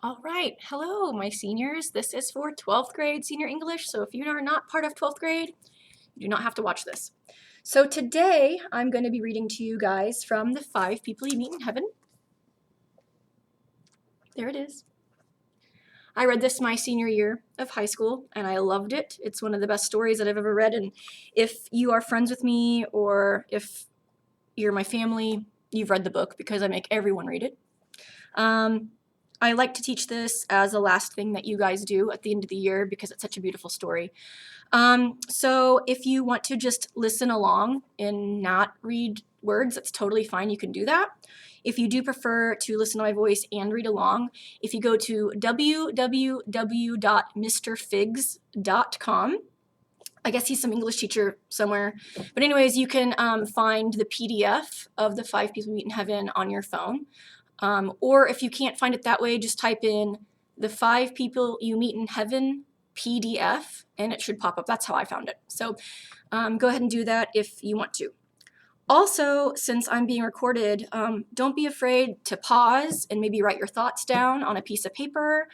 All right, hello, my seniors. This is for 12th grade senior English, so if you are not part of 12th grade, you do not have to watch this. So today, I'm going to be reading to you guys from The Five People You Meet in Heaven. There it is. I read this my senior year of high school, and I loved it. It's one of the best stories that I've ever read, and if you are friends with me or if you're my family, you've read the book because I make everyone read it. I like to teach this as a last thing that you guys do at the end of the year because it's such a beautiful story. So if you want to just listen along and not read words, that's totally fine. You can do that. If you do prefer to listen to my voice and read along, if you go to www.mrfigs.com, I guess he's some English teacher somewhere. But anyways, you can find the PDF of The Five People You Meet in Heaven on your phone. Or if you can't find it that way, just type in The Five People You Meet in Heaven PDF, and it should pop up. That's how I found it. So go ahead and do that if you want to. Also, since I'm being recorded, don't be afraid to pause and maybe write your thoughts down on a piece of paper.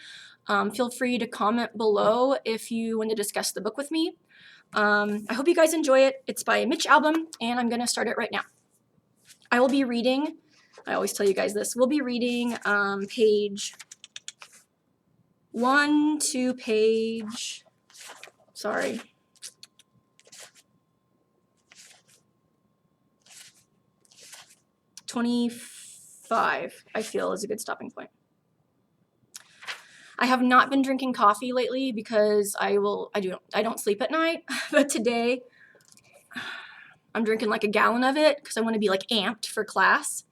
Feel free to comment below if you want to discuss the book with me. I hope you guys enjoy it. It's by Mitch Albom, and I'm going to start it right now. I will be reading, I always tell you guys this, we'll be reading page 1 to page, 25, I feel is a good stopping point. I have not been drinking coffee lately because I don't sleep at night, but today I'm drinking like a gallon of it because I want to be like amped for class.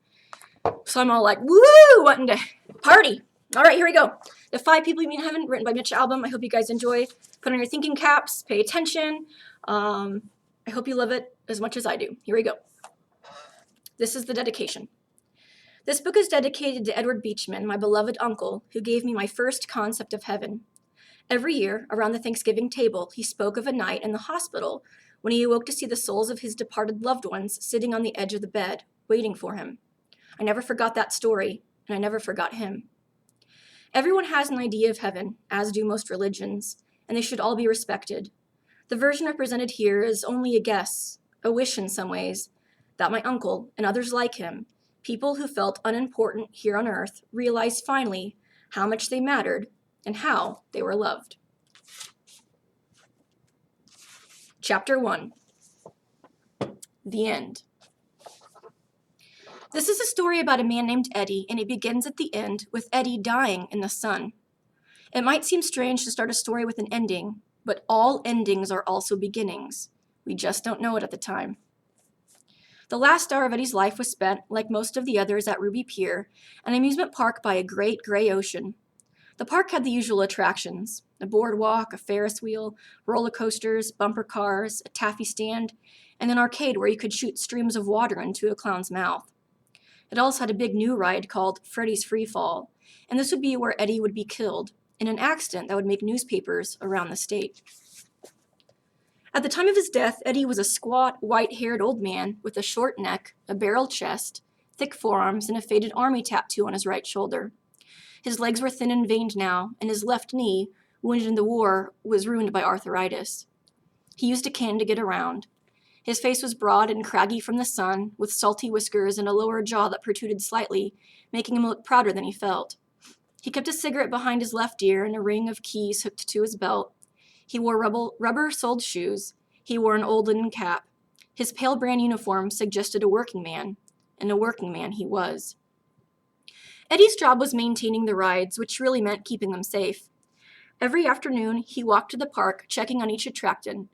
So I'm all like, woo, wanting to party. All right, here we go. The Five People You Meet in Heaven, written by Mitch Albom. I hope you guys enjoy. Put on your thinking caps, pay attention. I hope you love it as much as I do. Here we go. This is the dedication. This book is dedicated to Edward Beachman, my beloved uncle, who gave me my first concept of heaven. Every year, around the Thanksgiving table, he spoke of a night in the hospital when he awoke to see the souls of his departed loved ones sitting on the edge of the bed, waiting for him. I never forgot that story, and I never forgot him. Everyone has an idea of heaven, as do most religions, and they should all be respected. The version represented here is only a guess, a wish in some ways, that my uncle and others like him, people who felt unimportant here on earth, realized finally how much they mattered and how they were loved. Chapter 1. The End. This is a story about a man named Eddie, and it begins at the end with Eddie dying in the sun. It might seem strange to start a story with an ending, but all endings are also beginnings. We just don't know it at the time. The last hour of Eddie's life was spent, like most of the others, at Ruby Pier, an amusement park by a great gray ocean. The park had the usual attractions: a boardwalk, a Ferris wheel, roller coasters, bumper cars, a taffy stand, and an arcade where you could shoot streams of water into a clown's mouth. It also had a big new ride called Freddy's Free Fall, and this would be where Eddie would be killed in an accident that would make newspapers around the state. At the time of his death, Eddie was a squat, white-haired old man with a short neck, a barrel chest, thick forearms, and a faded army tattoo on his right shoulder. His legs were thin and veined now, and his left knee, wounded in the war, was ruined by arthritis. He used a cane to get around. His face was broad and craggy from the sun, with salty whiskers and a lower jaw that protruded slightly, making him look prouder than he felt. He kept a cigarette behind his left ear and a ring of keys hooked to his belt. He wore rubber-soled shoes. He wore an old linen cap. His pale brown uniform suggested a working man, and a working man he was. Eddie's job was maintaining the rides, which really meant keeping them safe. Every afternoon, he walked to the park, checking on each attraction,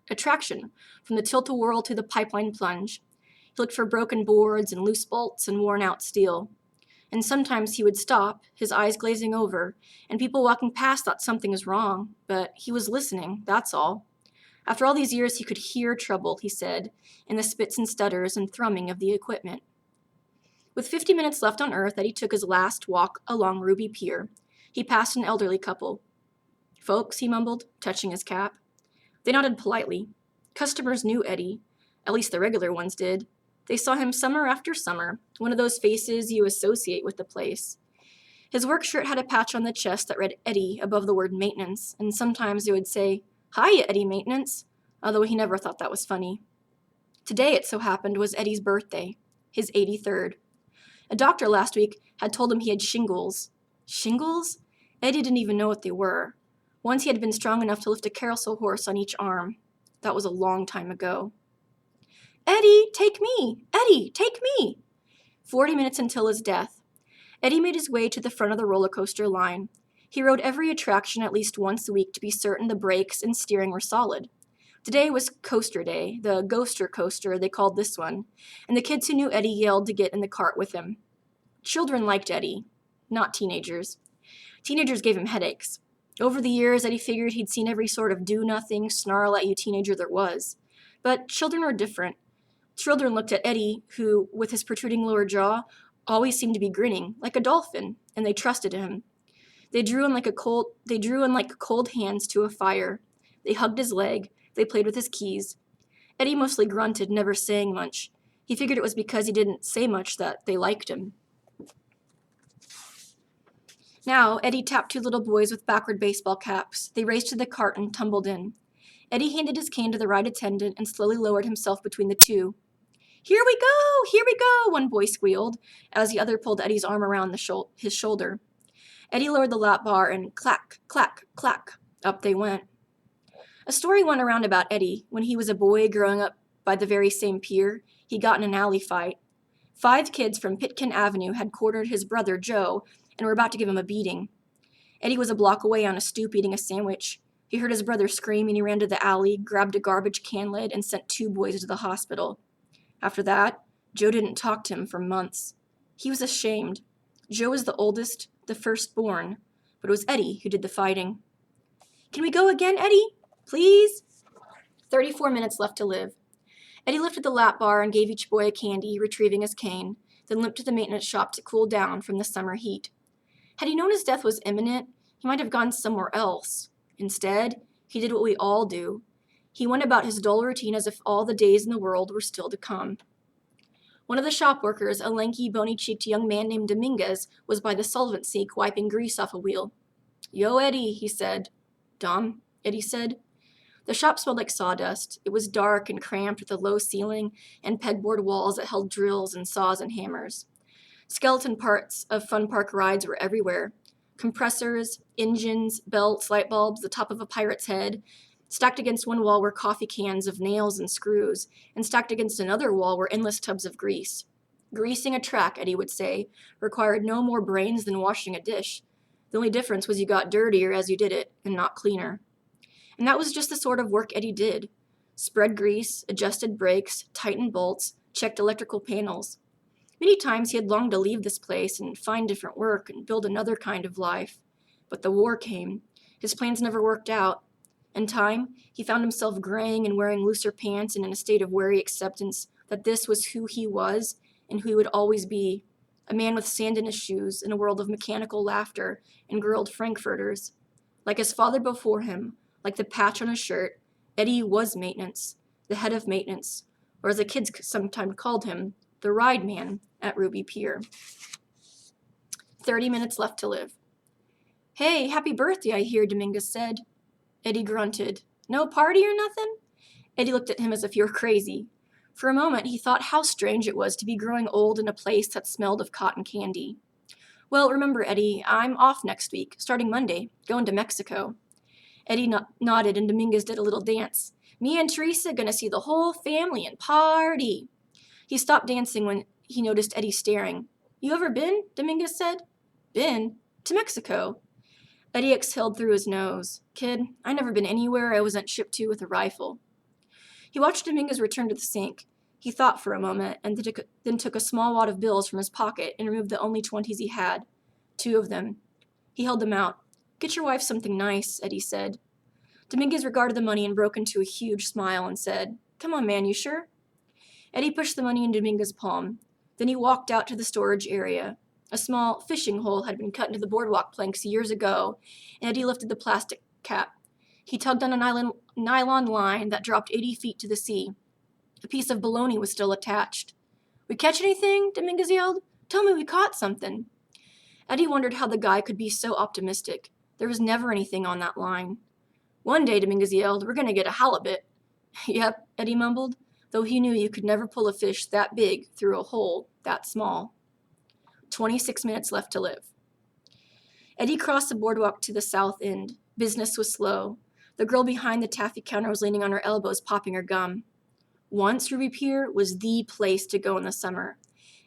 from the tilt-a-whirl to the pipeline plunge. He looked for broken boards and loose bolts and worn-out steel. And sometimes he would stop, his eyes glazing over, and people walking past thought something was wrong, but he was listening, that's all. After all these years, he could hear trouble, he said, in the spits and stutters and thrumming of the equipment. With 50 minutes left on Earth, Eddie took his last walk along Ruby Pier. He passed an elderly couple. "Folks," he mumbled, touching his cap. They nodded politely. Customers knew Eddie. At least the regular ones did. They saw him summer after summer, one of those faces you associate with the place. His work shirt had a patch on the chest that read Eddie above the word maintenance, and sometimes he would say, "Hiya, Eddie Maintenance," although he never thought that was funny. Today, it so happened, was Eddie's birthday, his 83rd. A doctor last week had told him he had shingles. Shingles? Eddie didn't even know what they were. Once he had been strong enough to lift a carousel horse on each arm. That was a long time ago. "Eddie, take me! Eddie, take me!" 40 minutes until his death. Eddie made his way to the front of the roller coaster line. He rode every attraction at least once a week to be certain the brakes and steering were solid. Today was Coaster Day, the Ghoster Coaster they called this one, and the kids who knew Eddie yelled to get in the cart with him. Children liked Eddie, not teenagers. Teenagers gave him headaches. Over the years, Eddie figured he'd seen every sort of do-nothing, snarl-at-you teenager there was. But children were different. Children looked at Eddie, who, with his protruding lower jaw, always seemed to be grinning, like a dolphin, and they trusted him. They drew in like cold hands to a fire. They hugged his leg. They played with his keys. Eddie mostly grunted, never saying much. He figured it was because he didn't say much that they liked him. Now, Eddie tapped two little boys with backward baseball caps. They raced to the cart and tumbled in. Eddie handed his cane to the ride attendant and slowly lowered himself between the two. "Here we go! Here we go!" one boy squealed, as the other pulled Eddie's arm around his shoulder. Eddie lowered the lap bar and clack, clack, clack, up they went. A story went around about Eddie. When he was a boy growing up by the very same pier, he got in an alley fight. 5 kids from Pitkin Avenue had cornered his brother, Joe, and were about to give him a beating. Eddie was a block away on a stoop eating a sandwich. He heard his brother scream and he ran to the alley, grabbed a garbage can lid, and sent 2 boys to the hospital. After that, Joe didn't talk to him for months. He was ashamed. Joe was the oldest, the firstborn, but it was Eddie who did the fighting. "Can we go again, Eddie? Please?" 34 minutes left to live. Eddie lifted the lap bar and gave each boy a candy, retrieving his cane, then limped to the maintenance shop to cool down from the summer heat. Had he known his death was imminent, he might have gone somewhere else. Instead, he did what we all do. He went about his dull routine as if all the days in the world were still to come. One of the shop workers, a lanky, bony-cheeked young man named Dominguez, was by the solvent sink wiping grease off a wheel. "Yo, Eddie," he said. "Dom," Eddie said. The shop smelled like sawdust. It was dark and cramped with a low ceiling and pegboard walls that held drills and saws and hammers. Skeleton parts of fun park rides were everywhere. Compressors, engines, belts, light bulbs, the top of a pirate's head. Stacked against one wall were coffee cans of nails and screws, and stacked against another wall were endless tubs of grease. Greasing a track, Eddie would say, required no more brains than washing a dish. The only difference was you got dirtier as you did it, and not cleaner. And that was just the sort of work Eddie did. Spread grease, adjusted brakes, tightened bolts, checked electrical panels. Many times he had longed to leave this place and find different work and build another kind of life. But the war came. His plans never worked out. In time, he found himself graying and wearing looser pants and in a state of weary acceptance that this was who he was and who he would always be, a man with sand in his shoes in a world of mechanical laughter and grilled frankfurters. Like his father before him, like the patch on his shirt, Eddie was maintenance, the head of maintenance, or as the kids sometimes called him, the ride man at Ruby Pier. 30 minutes left to live. "Hey, happy birthday, I hear," Dominguez said. Eddie grunted. "No party or nothing?" Eddie looked at him as if he were crazy. For a moment, he thought how strange it was to be growing old in a place that smelled of cotton candy. "Well, remember, Eddie, I'm off next week, starting Monday, going to Mexico." Eddie nodded and Dominguez did a little dance. "Me and Teresa gonna see the whole family and party." He stopped dancing when he noticed Eddie staring. "You ever been?" Dominguez said. "Been? To Mexico?" Eddie exhaled through his nose. "Kid, I never been anywhere I wasn't shipped to with a rifle." He watched Dominguez return to the sink. He thought for a moment and then took a small wad of bills from his pocket and removed the only 20s he had. 2 of them. He held them out. "Get your wife something nice," Eddie said. Dominguez regarded the money and broke into a huge smile and said, "Come on, man, you sure?" Eddie pushed the money in Dominguez's palm. Then he walked out to the storage area. A small fishing hole had been cut into the boardwalk planks years ago, and Eddie lifted the plastic cap. He tugged on a nylon line that dropped 80 feet to the sea. A piece of bologna was still attached. "We catch anything?" Dominguez yelled. "Tell me we caught something." Eddie wondered how the guy could be so optimistic. There was never anything on that line. One day, Dominguez yelled, "We're gonna get a halibut." "Yep," Eddie mumbled, though he knew you could never pull a fish that big through a hole that small. 26 minutes left to live. Eddie crossed the boardwalk to the south end. Business was slow. The girl behind the taffy counter was leaning on her elbows, popping her gum. Once, Ruby Pier was the place to go in the summer.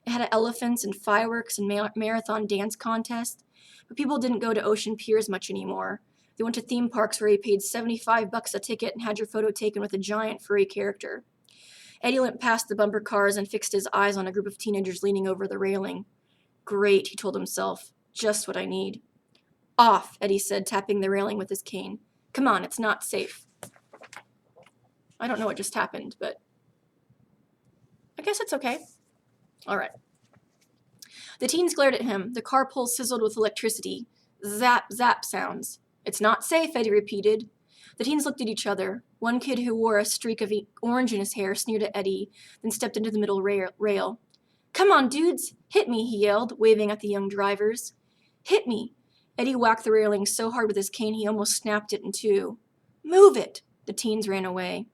It had elephants and fireworks and marathon dance contests, but people didn't go to Ocean Pier as much anymore. They went to theme parks where you paid $75 a ticket and had your photo taken with a giant furry character. Eddie limped past the bumper cars and fixed his eyes on a group of teenagers leaning over the railing. Great, he told himself. Just what I need. Off, Eddie said, tapping the railing with his cane. Come on, it's not safe. I don't know what just happened, but I guess it's okay. All right. The teens glared at him. The car pole sizzled with electricity. Zap, zap sounds. It's not safe, Eddie repeated. The teens looked at each other. One kid who wore a streak of orange in his hair sneered at Eddie, then stepped into the middle rail. Come on, dudes, hit me, he yelled, waving at the young drivers. Hit me. Eddie whacked the railing so hard with his cane he almost snapped it in two. Move it! The teens ran away.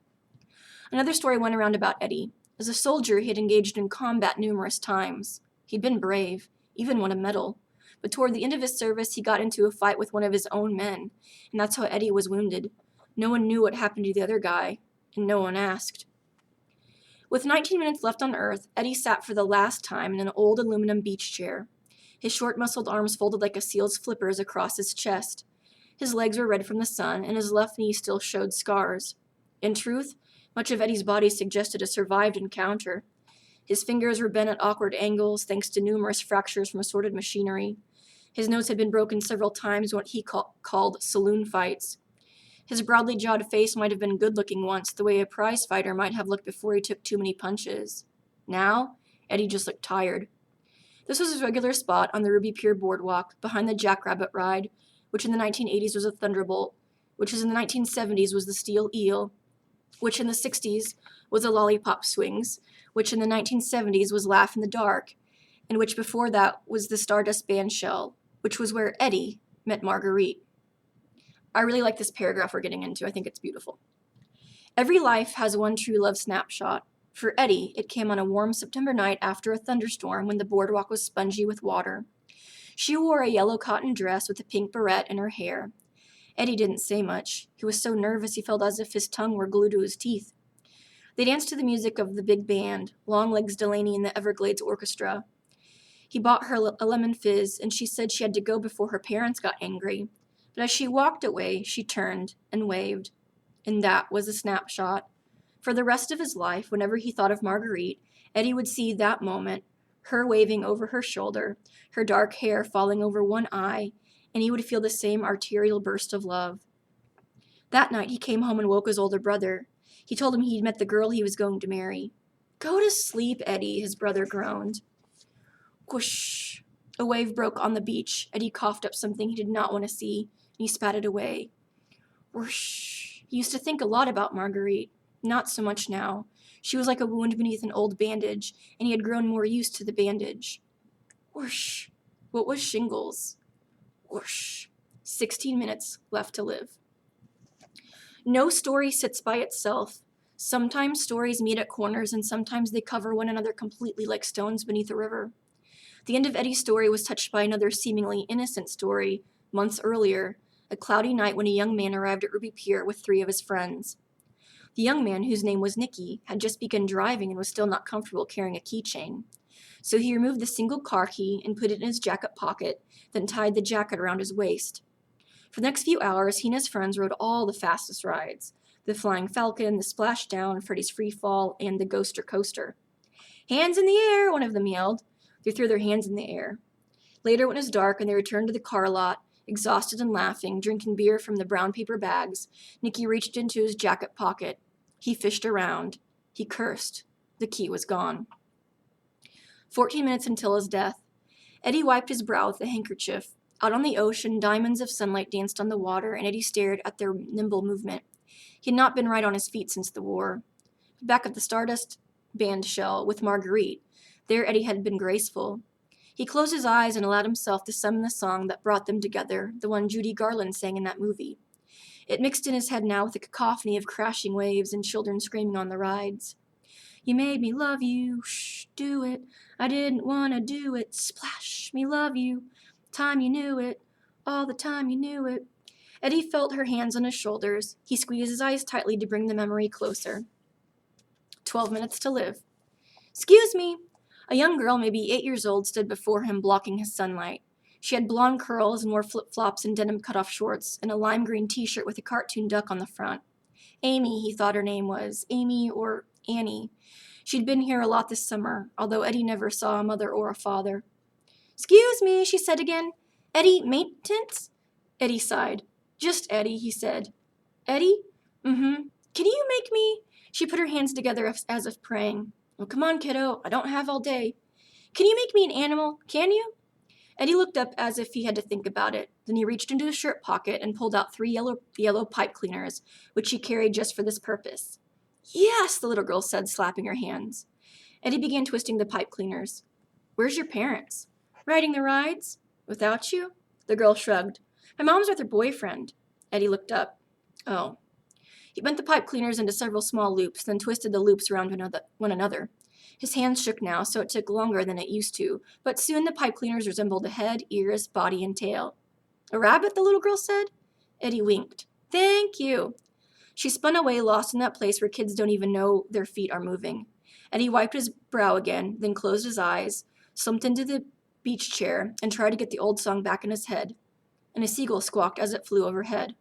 Another story went around about Eddie. As a soldier, he had engaged in combat numerous times. He'd been brave, even won a medal. But toward the end of his service, he got into a fight with one of his own men, and that's how Eddie was wounded. No one knew what happened to the other guy, and no one asked. With 19 minutes left on Earth, Eddie sat for the last time in an old aluminum beach chair. His short, muscled arms folded like a seal's flippers across his chest. His legs were red from the sun, and his left knee still showed scars. In truth, much of Eddie's body suggested a survived encounter. His fingers were bent at awkward angles, thanks to numerous fractures from assorted machinery. His nose had been broken several times in what he called saloon fights. His broadly jawed face might have been good-looking once, the way a prize fighter might have looked before he took too many punches. Now, Eddie just looked tired. This was his regular spot on the Ruby Pier boardwalk, behind the Jackrabbit ride, which in the 1980s was a Thunderbolt, which in the 1970s was the Steel Eel, which in the 60s was a Lollipop Swings, which in the 1970s was Laugh in the Dark, and which before that was the Stardust Bandshell, which was where Eddie met Marguerite. I really like this paragraph we're getting into. I think it's beautiful. Every life has one true love snapshot. For Eddie, it came on a warm September night after a thunderstorm when the boardwalk was spongy with water. She wore a yellow cotton dress with a pink barrette in her hair. Eddie didn't say much. He was so nervous he felt as if his tongue were glued to his teeth. They danced to the music of the big band, Longlegs Delaney and the Everglades Orchestra. He bought her a lemon fizz, and she said she had to go before her parents got angry. But as she walked away, she turned and waved. And that was a snapshot. For the rest of his life, whenever he thought of Marguerite, Eddie would see that moment, her waving over her shoulder, her dark hair falling over one eye, and he would feel the same arterial burst of love. That night, he came home and woke his older brother. He told him he'd met the girl he was going to marry. Go to sleep, Eddie, his brother groaned. Whoosh! A wave broke on the beach. Eddie coughed up something he did not want to see, and he spat it away. Whoosh! He used to think a lot about Marguerite. Not so much now. She was like a wound beneath an old bandage, and he had grown more used to the bandage. Whoosh! What was shingles? Whoosh! 16 minutes left to live. No story sits by itself. Sometimes stories meet at corners, and sometimes they cover one another completely like stones beneath a river. The end of Eddie's story was touched by another seemingly innocent story, months earlier, a cloudy night when a young man arrived at Ruby Pier with 3 of his friends. The young man, whose name was Nicky, had just begun driving and was still not comfortable carrying a keychain. So he removed the single car key and put it in his jacket pocket, then tied the jacket around his waist. For the next few hours, he and his friends rode all the fastest rides: the Flying Falcon, the Splashdown, Freddy's Free Fall, and the Ghoster Coaster. Hands in the air, one of them yelled. They threw their hands in the air. Later, when it was dark and they returned to the car lot, exhausted and laughing, drinking beer from the brown paper bags, Nicky reached into his jacket pocket. He fished around. He cursed. The key was gone. 14 minutes until his death. Eddie wiped his brow with a handkerchief. Out on the ocean, diamonds of sunlight danced on the water, and Eddie stared at their nimble movement. He had not been right on his feet since the war. Back at the Stardust Bandshell with Marguerite, there Eddie had been graceful. He closed his eyes and allowed himself to summon the song that brought them together, the one Judy Garland sang in that movie. It mixed in his head now with a cacophony of crashing waves and children screaming on the rides. You made me love you, shh, do it. I didn't want to do it, splash, me love you. Time you knew it, all the time you knew it. Eddie felt her hands on his shoulders. He squeezed his eyes tightly to bring the memory closer. 12 minutes to live. Excuse me. A young girl, maybe 8 years old, stood before him, blocking his sunlight. She had blonde curls and wore flip-flops and denim cut-off shorts and a lime green t-shirt with a cartoon duck on the front. Amy, he thought her name was. Amy or Annie. She'd been here a lot this summer, although Eddie never saw a mother or a father. Excuse me, she said again. Eddie, maintenance? Eddie sighed. Just Eddie, he said. Eddie? Mm-hmm. Can you make me? She put her hands together as if praying. Oh, come on, kiddo. I don't have all day. Can you make me an animal? Can you? Eddie looked up as if he had to think about it. Then he reached into his shirt pocket and pulled out 3 yellow pipe cleaners, which he carried just for this purpose. Yes, the little girl said, slapping her hands. Eddie began twisting the pipe cleaners. Where's your parents? Riding the rides? Without you? The girl shrugged. My mom's with her boyfriend. Eddie looked up. Oh. He bent the pipe cleaners into several small loops, then twisted the loops around one another. His hands shook now, so it took longer than it used to, but soon the pipe cleaners resembled a head, ears, body, and tail. A rabbit, the little girl said. Eddie winked. Thank you. She spun away, lost in that place where kids don't even know their feet are moving. Eddie wiped his brow again, then closed his eyes, slumped into the beach chair, and tried to get the old song back in his head. And a seagull squawked as it flew overhead.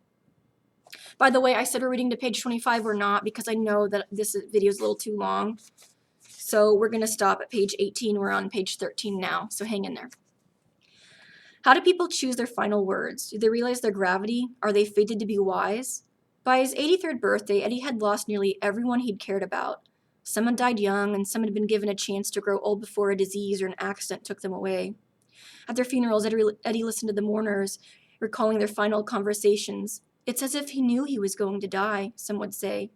By the way, I said we're reading to page 25 or not because I know that this video is a little too long. So we're going to stop at page 18. We're on page 13 now, so hang in there. How do people choose their final words? Do they realize their gravity? Are they fated to be wise? By his 83rd birthday, Eddie had lost nearly everyone he'd cared about. Some had died young, and some had been given a chance to grow old before a disease or an accident took them away. At their funerals, Eddie listened to the mourners, recalling their final conversations. It's as if he knew he was going to die, some would say.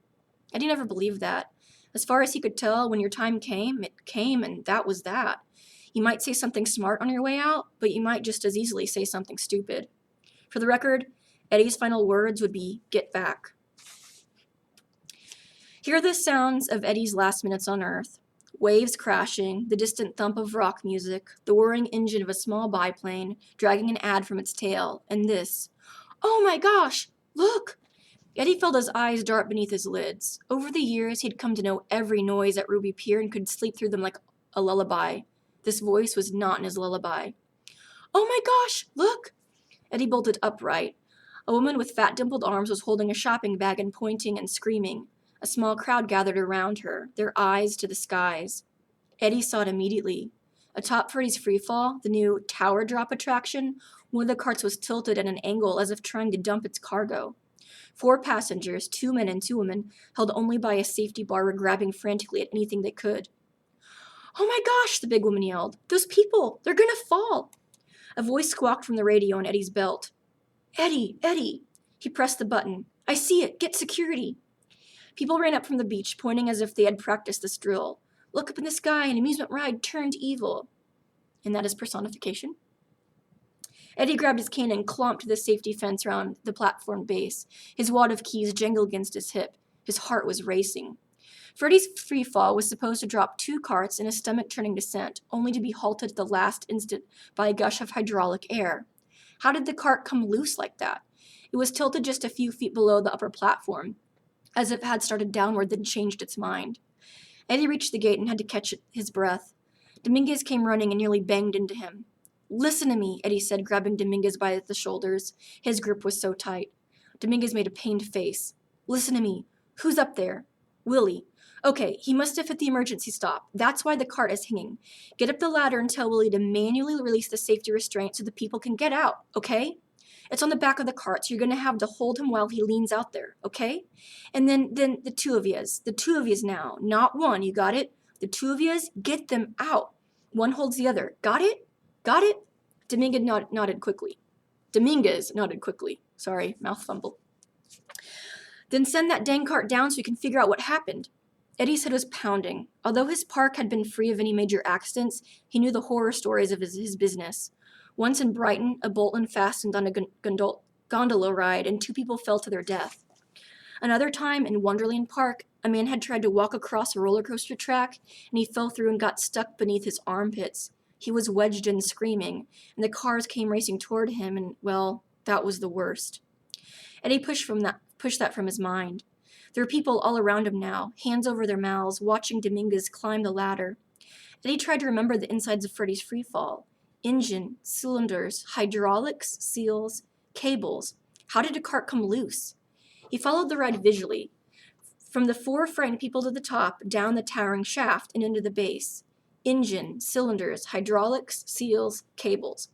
Eddie never believed that. As far as he could tell, when your time came, it came, and that was that. You might say something smart on your way out, but you might just as easily say something stupid. For the record, Eddie's final words would be, get back. Here are the sounds of Eddie's last minutes on Earth. Waves crashing, the distant thump of rock music, the whirring engine of a small biplane, dragging an ad from its tail, and this. Oh my gosh, look! Eddie felt his eyes dart beneath his lids. Over the years, he'd come to know every noise at Ruby Pier and could sleep through them like a lullaby. This voice was not in his lullaby. Oh my gosh, look! Eddie bolted upright. A woman with fat dimpled arms was holding a shopping bag and pointing and screaming. A small crowd gathered around her, their eyes to the skies. Eddie saw it immediately. Atop Freddy's Freefall, the new tower drop attraction, one of the carts was tilted at an angle as if trying to dump its cargo. 4 passengers, 2 men and 2 women, held only by a safety bar, were grabbing frantically at anything they could. Oh my gosh, the big woman yelled. Those people, they're gonna fall. A voice squawked from the radio on Eddie's belt. Eddie, Eddie. He pressed the button. I see it, get security. People ran up from the beach, pointing as if they had practiced this drill. Look up in the sky, an amusement ride turned evil. And that is personification. Eddie grabbed his cane and clomped to the safety fence around the platform base. His wad of keys jangled against his hip. His heart was racing. Freddy's Freefall was supposed to drop 2 carts in a stomach-turning descent, only to be halted at the last instant by a gush of hydraulic air. How did the cart come loose like that? It was tilted just a few feet below the upper platform, as if it had started downward then changed its mind. Eddie reached the gate and had to catch his breath. Dominguez came running and nearly banged into him. Listen to me, Eddie said, grabbing Dominguez by the shoulders. His grip was so tight. Dominguez made a pained face. Listen to me. Who's up there? Willie. Okay, he must have hit the emergency stop. That's why the cart is hanging. Get up the ladder and tell Willie to manually release the safety restraint so the people can get out, okay? It's on the back of the cart, so you're going to have to hold him while he leans out there, okay? And then the 2 of yous. The 2 of yous now. Not one, you got it? The 2 of yous, get them out. One holds the other. Got it? Got it? Dominguez nodded quickly. Sorry, mouth fumble. Then send that dang cart down so we can figure out what happened. Eddie's head was pounding. Although his park had been free of any major accidents, he knew the horror stories of his business. Once in Brighton, a boat fastened on a gondola ride and 2 people fell to their death. Another time in Wonderland Park, a man had tried to walk across a roller coaster track and he fell through and got stuck beneath his armpits. He was wedged in screaming, and the cars came racing toward him, and, well, that was the worst. Eddie pushed that from his mind. There were people all around him now, hands over their mouths, watching Dominguez climb the ladder. Eddie tried to remember the insides of Freddy's Freefall. Engine, cylinders, hydraulics, seals, cables. How did a cart come loose? He followed the ride visually. From the 4 frightened people to the top, down the towering shaft, and into the base. Engine, cylinders, hydraulics, seals, cables.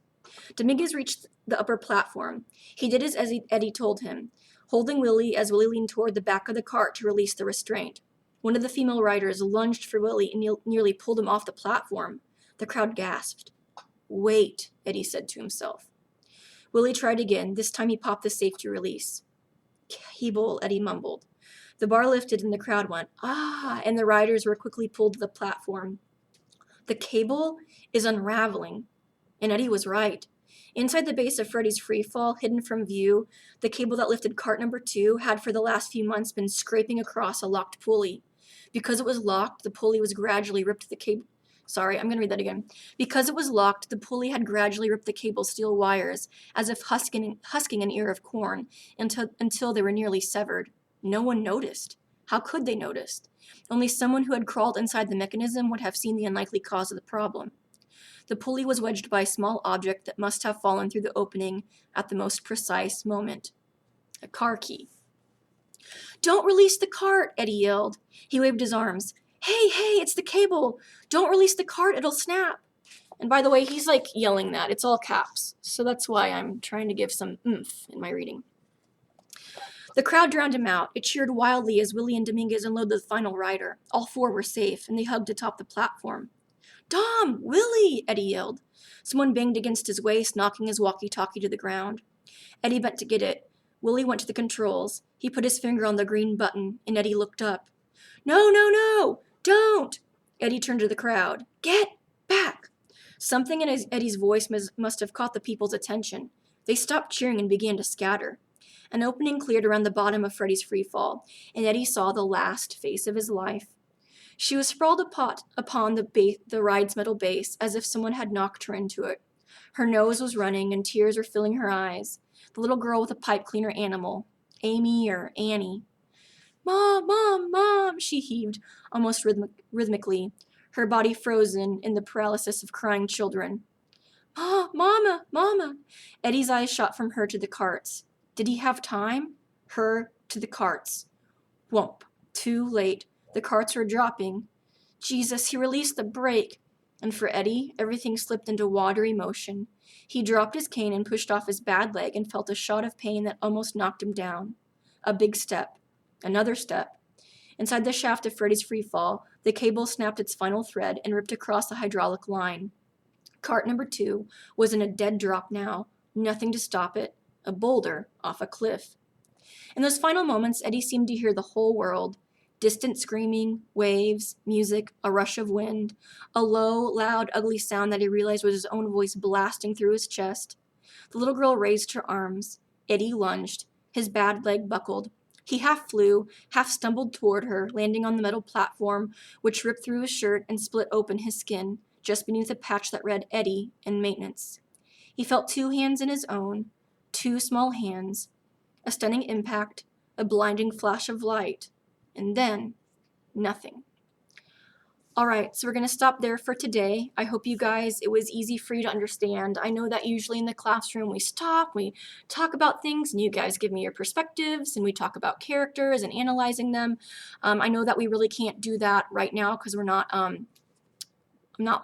Dominguez reached the upper platform. He did as Eddie told him, holding Willie as Willie leaned toward the back of the cart to release the restraint. One of the female riders lunged for Willie and nearly pulled him off the platform. The crowd gasped. "Wait," Eddie said to himself. Willie tried again. This time he popped the safety release. "Cable," Eddie mumbled. The bar lifted and the crowd went, "Ah," and the riders were quickly pulled to the platform. The cable is unraveling. And Eddie was right. Inside the base of Freddy's Freefall, hidden from view, the cable that lifted cart number 2 had for the last few months been scraping across a locked pulley. Because it was locked, the pulley was gradually ripped the cable. Sorry, I'm going to read that again. Because it was locked, the pulley had gradually ripped the cable's steel wires, as if husking an ear of corn, until they were nearly severed. No one noticed. How could they notice? Only someone who had crawled inside the mechanism would have seen the unlikely cause of the problem. The pulley was wedged by a small object that must have fallen through the opening at the most precise moment. A car key. "Don't release the cart," Eddie yelled. He waved his arms. Hey, it's the cable. Don't release the cart, it'll snap." And by the way, he's like yelling that. It's all caps. So that's why I'm trying to give some oomph in my reading. The crowd drowned him out. It cheered wildly as Willie and Dominguez unloaded the final rider. All 4 were safe, and they hugged atop the platform. "Dom! Willie!" Eddie yelled. Someone banged against his waist, knocking his walkie-talkie to the ground. Eddie bent to get it. Willie went to the controls. He put his finger on the green button, and Eddie looked up. No, don't! Eddie turned to the crowd. "Get back!" Something in Eddie's voice must have caught the people's attention. They stopped cheering and began to scatter. An opening cleared around the bottom of Freddy's Freefall, and Eddie saw the last face of his life. She was sprawled upon the ride's metal base, as if someone had knocked her into it. Her nose was running, and tears were filling her eyes. The little girl with a pipe cleaner animal. Amy or Annie. Mom, she heaved, almost rhythmically, her body frozen in the paralysis of crying children. Mama! Eddie's eyes shot from her to the carts. Did he have time? Her to the carts. Whomp. Too late. The carts were dropping. Jesus, he released the brake. And for Eddie, everything slipped into watery motion. He dropped his cane and pushed off his bad leg and felt a shot of pain that almost knocked him down. A big step. Another step. Inside the shaft of Freddy's Freefall, the cable snapped its final thread and ripped across the hydraulic line. Cart number 2 was in a dead drop now. Nothing to stop it. A boulder off a cliff. In those final moments, Eddie seemed to hear the whole world. Distant screaming, waves, music, a rush of wind, a low, loud, ugly sound that he realized was his own voice blasting through his chest. The little girl raised her arms. Eddie lunged. His bad leg buckled. He half flew, half stumbled toward her, landing on the metal platform, which ripped through his shirt and split open his skin, just beneath a patch that read Eddie and maintenance. He felt 2 hands in his own, 2 small hands, a stunning impact, a blinding flash of light. And then, nothing. All right, so we're going to stop there for today. I hope you guys, it was easy for you to understand. I know that usually in the classroom we stop, we talk about things, and you guys give me your perspectives, and we talk about characters and analyzing them. I know that we really can't do that right now because we're not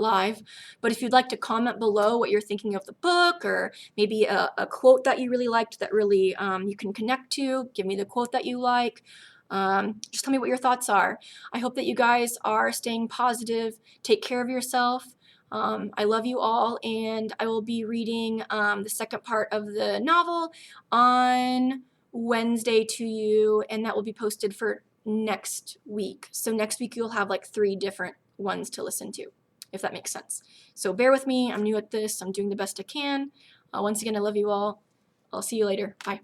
live, but if you'd like to comment below what you're thinking of the book, or maybe a quote that you really liked that really you can connect to, give me the quote that you like. Just tell me what your thoughts are. I hope that you guys are staying positive. Take care of yourself. I love you all, and I will be reading the second part of the novel on Wednesday to you, and that will be posted for next week. So next week you'll have like 3 different ones to listen to, if that makes sense. So bear with me. I'm new at this. I'm doing the best I can. Once again, I love you all. I'll see you later. Bye.